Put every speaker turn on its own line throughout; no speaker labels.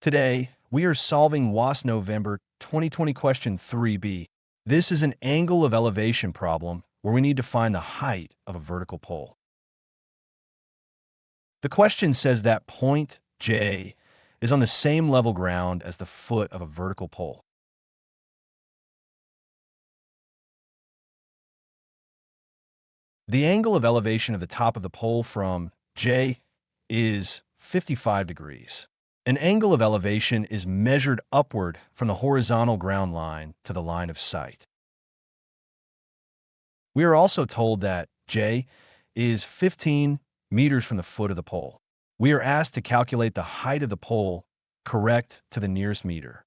Today, we are solving WASSCE November 2020 question 3b. This is an angle of elevation problem where we need to find the height of a vertical pole. The question says that point J is on the same level ground as the foot of a vertical pole. The angle of elevation of the top of the pole from J is 55 degrees. An angle of elevation is measured upward from the horizontal ground line to the line of sight. We are also told that J is 15 meters from the foot of the pole. We are asked to calculate the height of the pole correct to the nearest meter.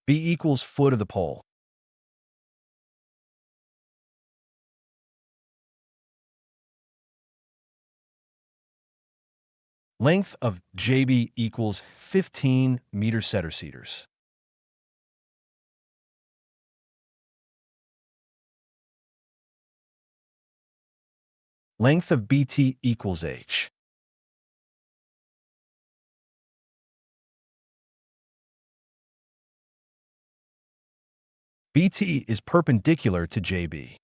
B equals foot of the pole. Length of JB equals 15 meter centimeters. Length of BT equals H. BT is perpendicular to JB.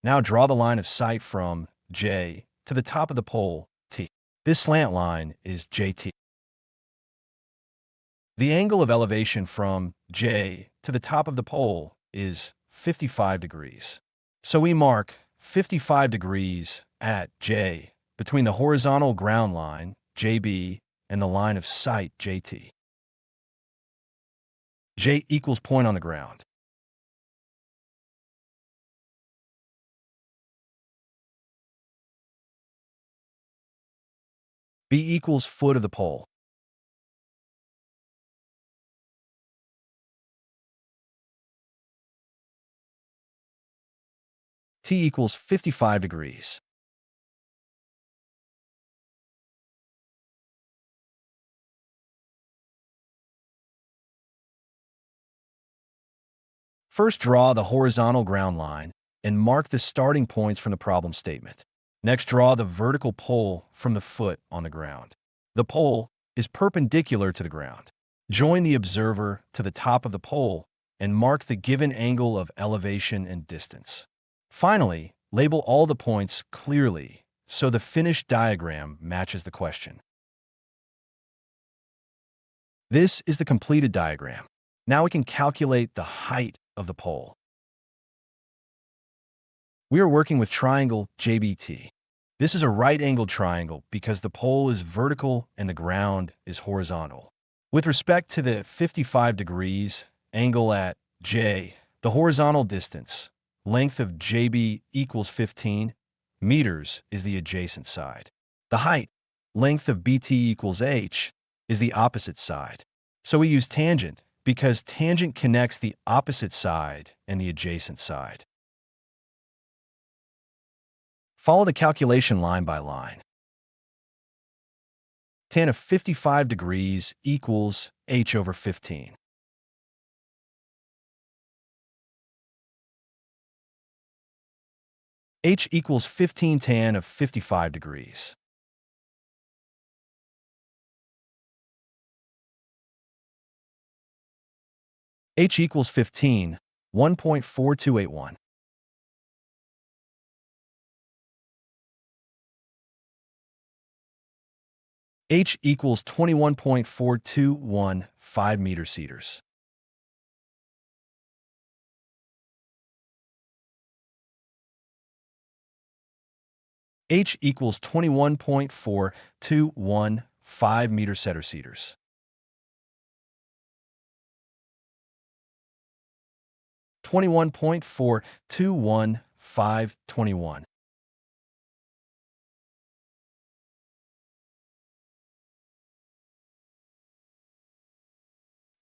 Now draw the line of sight from J to the top of the pole, T. This slant line is JT. The angle of elevation from J to the top of the pole is 55 degrees. So we mark 55 degrees at J between the horizontal ground line, JB, and the line of sight, JT. J equals point on the ground. B equals foot of the pole. T equals 55 degrees. First, draw the horizontal ground line and mark the starting points from the problem statement. Next, draw the vertical pole from the foot on the ground. The pole is perpendicular to the ground. Join the observer to the top of the pole and mark the given angle of elevation and distance. Finally, label all the points clearly so the finished diagram matches the question. This is the completed diagram. Now we can calculate the height of the pole. We are working with triangle JBT. This is a right-angled triangle because the pole is vertical and the ground is horizontal. With respect to the 55 degrees angle at J, the horizontal distance, length of JB equals 15 meters, is the adjacent side. The height, length of BT equals H, is the opposite side. So we use tangent because tangent connects the opposite side and the adjacent side. Follow the calculation line by line. Tan of 55 degrees equals H over 15. H equals 15 tan of 55 degrees. H equals 15, 1.4281. H equals 21.4215 meter centimeters. H equals 21.4215 meter centimeters. $21.421521.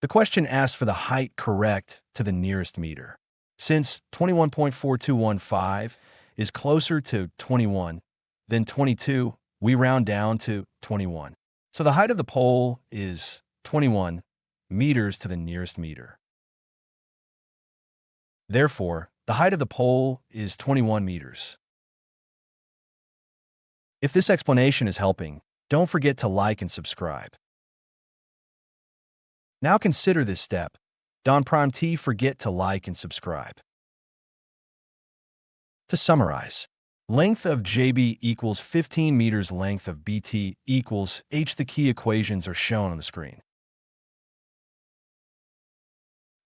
The question asks for the height correct to the nearest meter. Since 21.4215 is closer to 21 than 22, we round down to 21. So the height of the pole is 21 meters to the nearest meter. Therefore, the height of the pole is 21 meters. If this explanation is helping, don't forget to like and subscribe. Now consider this step. Don't forget to like and subscribe. To summarize, length of JB equals 15 meters, length of BT equals H. The key equations are shown on the screen.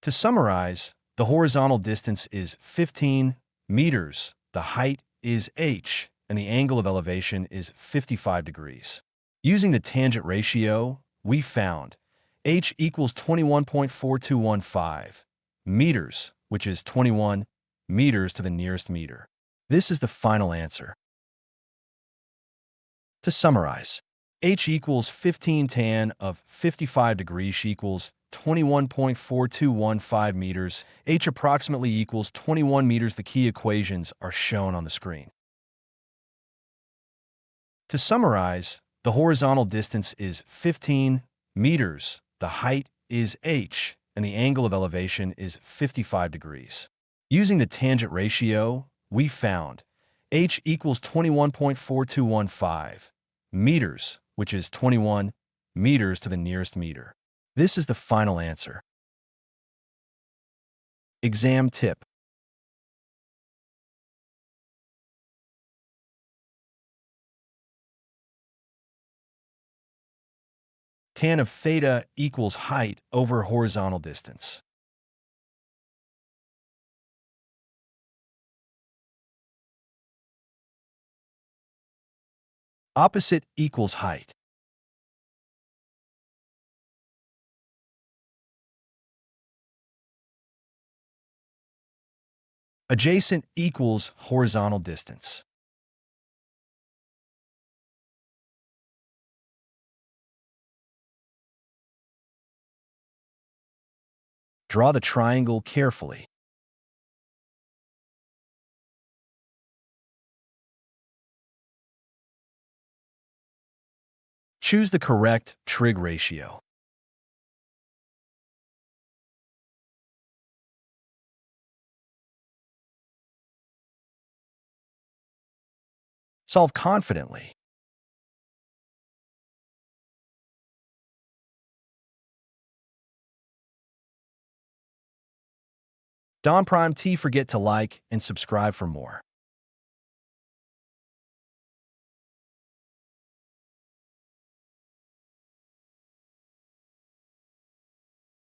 To summarize, the horizontal distance is 15 meters, the height is H, and the angle of elevation is 55 degrees. Using the tangent ratio, we found H equals 21.4215 meters, which is 21 meters to the nearest meter. This is the final answer. To summarize, H equals 15 tan of 55 degrees equals 21.4215 meters. H approximately equals 21 meters. The key equations are shown on the screen. To summarize, the horizontal distance is 15 meters, the height is H, and the angle of elevation is 55 degrees. Using the tangent ratio, we found H equals 21.4215 meters, which is 21 meters to the nearest meter. This is the final answer. Exam tip. Tan of theta equals height over horizontal distance. Opposite equals height. Adjacent equals horizontal distance. Draw the triangle carefully. Choose the correct trig ratio. Solve confidently. Forget to like and subscribe for more.